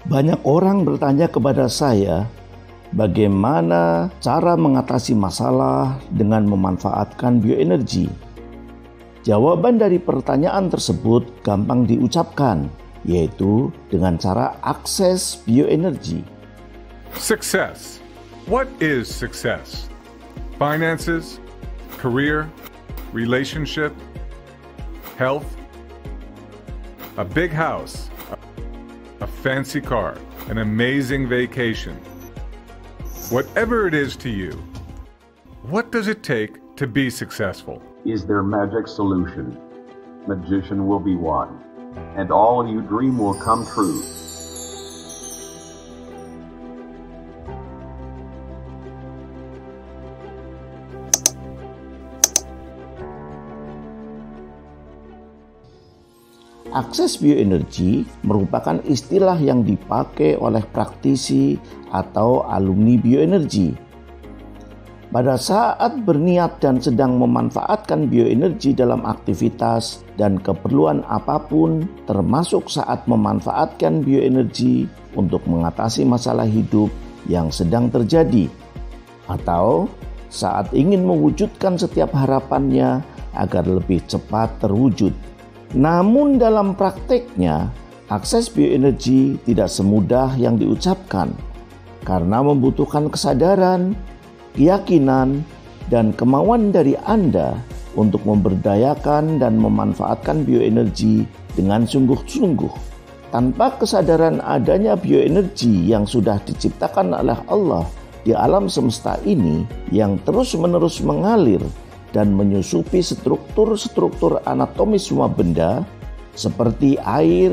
Banyak orang bertanya kepada saya, bagaimana cara mengatasi masalah dengan memanfaatkan bioenergi? Jawaban dari pertanyaan tersebut gampang diucapkan, yaitu dengan cara akses bioenergi. Success. What is success? Finances, career, relationship, health, a big house, a fancy car, an amazing vacation. Whatever it is to you, what does it take to be successful? Is there magic solution? Magician will be one, and all you dream will come true. Akses bioenergi merupakan istilah yang dipakai oleh praktisi atau alumni bioenergi. Pada saat berniat dan sedang memanfaatkan bioenergi dalam aktivitas dan keperluan apapun, termasuk saat memanfaatkan bioenergi untuk mengatasi masalah hidup yang sedang terjadi, atau saat ingin mewujudkan setiap harapannya agar lebih cepat terwujud. Namun dalam prakteknya, akses bioenergi tidak semudah yang diucapkan karena membutuhkan kesadaran, keyakinan, dan kemauan dari Anda untuk memberdayakan dan memanfaatkan bioenergi dengan sungguh-sungguh. Tanpa kesadaran adanya bioenergi yang sudah diciptakan oleh Allah di alam semesta ini yang terus-menerus mengalir dan menyusupi struktur-struktur anatomis semua benda seperti air,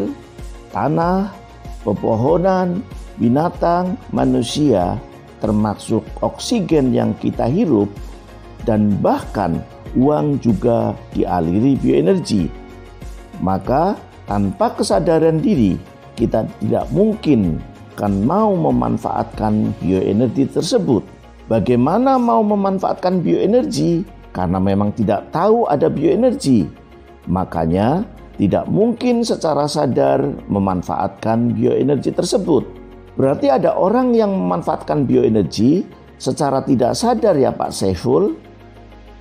tanah, pepohonan, binatang, manusia, termasuk oksigen yang kita hirup, dan bahkan uang juga dialiri bioenergi. Maka tanpa kesadaran diri, kita tidak mungkin akan mau memanfaatkan bioenergi tersebut. Bagaimana mau memanfaatkan bioenergi? Karena memang tidak tahu ada bioenergi, makanya tidak mungkin secara sadar memanfaatkan bioenergi tersebut. Berarti ada orang yang memanfaatkan bioenergi secara tidak sadar ya Pak Saiful?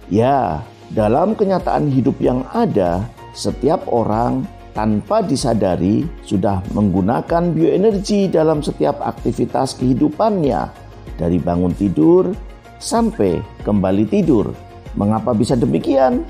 Ya, dalam kenyataan hidup yang ada, setiap orang tanpa disadari sudah menggunakan bioenergi dalam setiap aktivitas kehidupannya, dari bangun tidur sampai kembali tidur. Mengapa bisa demikian?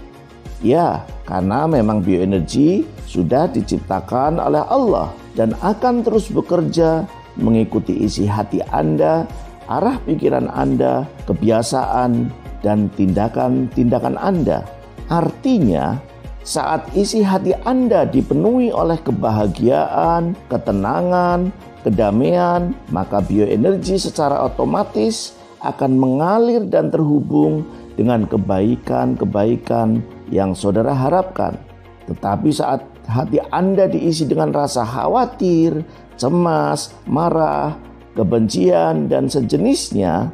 Ya, karena memang bioenergi sudah diciptakan oleh Allah dan akan terus bekerja mengikuti isi hati Anda, arah pikiran Anda, kebiasaan, dan tindakan-tindakan Anda. Artinya, saat isi hati Anda dipenuhi oleh kebahagiaan, ketenangan, kedamaian, maka bioenergi secara otomatis akan mengalir dan terhubung dengan kebaikan-kebaikan yang saudara harapkan. Tetapi saat hati Anda diisi dengan rasa khawatir, cemas, marah, kebencian, dan sejenisnya,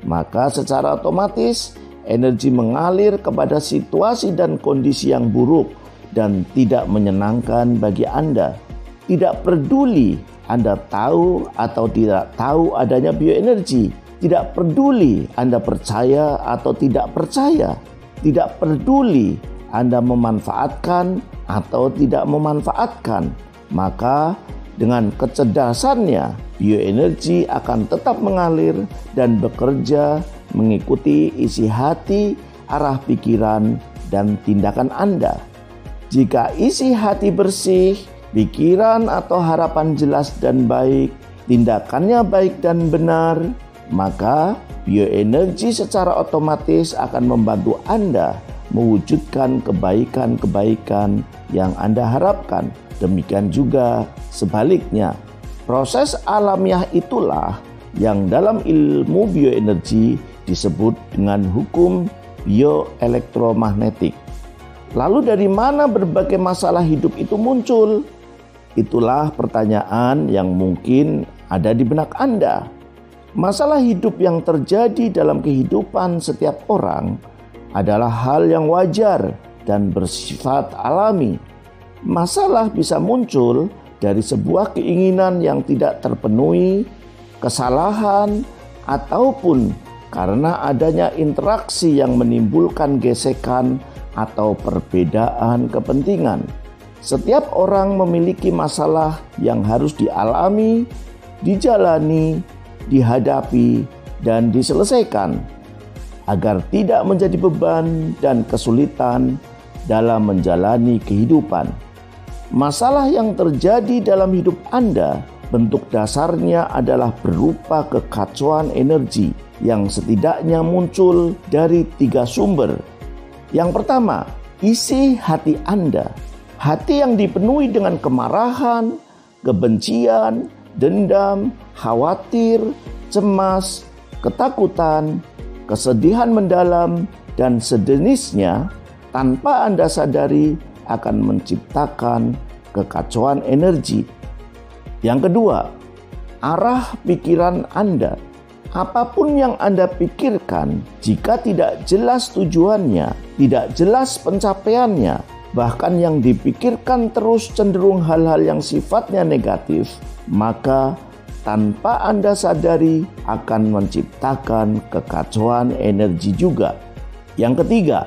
maka secara otomatis energi mengalir kepada situasi dan kondisi yang buruk dan tidak menyenangkan bagi Anda. Tidak peduli Anda tahu atau tidak tahu adanya bioenergi. Tidak peduli Anda percaya atau tidak percaya. Tidak peduli Anda memanfaatkan atau tidak memanfaatkan. Maka dengan kecerdasannya, bioenergi akan tetap mengalir dan bekerja mengikuti isi hati, arah pikiran, dan tindakan Anda. Jika isi hati bersih, pikiran atau harapan jelas dan baik, tindakannya baik dan benar, maka bioenergi secara otomatis akan membantu Anda mewujudkan kebaikan-kebaikan yang Anda harapkan. Demikian juga sebaliknya. Proses alamiah itulah yang dalam ilmu bioenergi disebut dengan hukum bioelektromagnetik. Lalu dari mana berbagai masalah hidup itu muncul? Itulah pertanyaan yang mungkin ada di benak Anda. Masalah hidup yang terjadi dalam kehidupan setiap orang adalah hal yang wajar dan bersifat alami. Masalah bisa muncul dari sebuah keinginan yang tidak terpenuhi, kesalahan, ataupun karena adanya interaksi yang menimbulkan gesekan atau perbedaan kepentingan. Setiap orang memiliki masalah yang harus dialami, dijalani, dihadapi, dan diselesaikan agar tidak menjadi beban dan kesulitan dalam menjalani kehidupan. Masalah yang terjadi dalam hidup Anda bentuk dasarnya adalah berupa kekacauan energi yang setidaknya muncul dari 3 sumber. Yang pertama, isi hati Anda. Hati yang dipenuhi dengan kemarahan, kebencian, dendam, khawatir, cemas, ketakutan, kesedihan mendalam, dan sejenisnya tanpa Anda sadari akan menciptakan kekacauan energi. Yang kedua, arah pikiran Anda. Apapun yang Anda pikirkan, jika tidak jelas tujuannya, tidak jelas pencapaiannya, bahkan yang dipikirkan terus cenderung hal-hal yang sifatnya negatif, maka tanpa Anda sadari akan menciptakan kekacauan energi juga. Yang ketiga,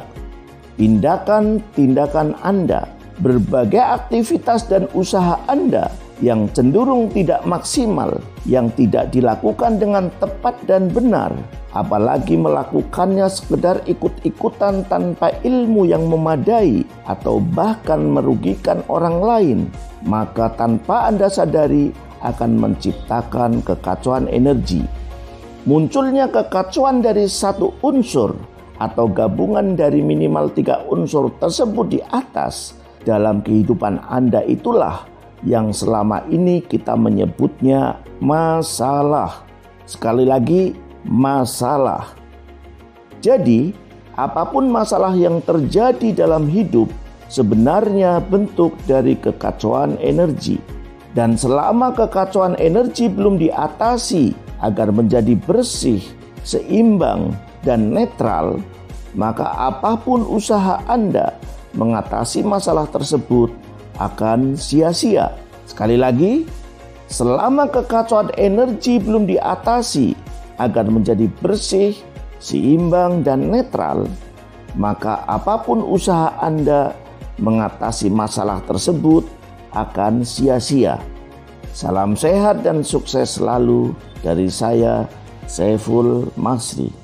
tindakan-tindakan Anda. Berbagai aktivitas dan usaha Anda yang cenderung tidak maksimal, yang tidak dilakukan dengan tepat dan benar, apalagi melakukannya sekedar ikut-ikutan tanpa ilmu yang memadai atau bahkan merugikan orang lain, maka tanpa Anda sadari akan menciptakan kekacauan energi. Munculnya kekacauan dari satu unsur atau gabungan dari minimal 3 unsur tersebut di atas dalam kehidupan Anda itulah yang selama ini kita menyebutnya masalah. Sekali lagi, masalah. Jadi, apapun masalah yang terjadi dalam hidup sebenarnya bentuk dari kekacauan energi. Dan selama kekacauan energi belum diatasi agar menjadi bersih, seimbang, dan netral, maka apapun usaha Anda mengatasi masalah tersebut akan sia-sia. Sekali lagi, selama kekacauan energi belum diatasi agar menjadi bersih, seimbang, dan netral, maka apapun usaha Anda mengatasi masalah tersebut akan sia-sia. Salam sehat dan sukses selalu dari saya, Saiful Masri.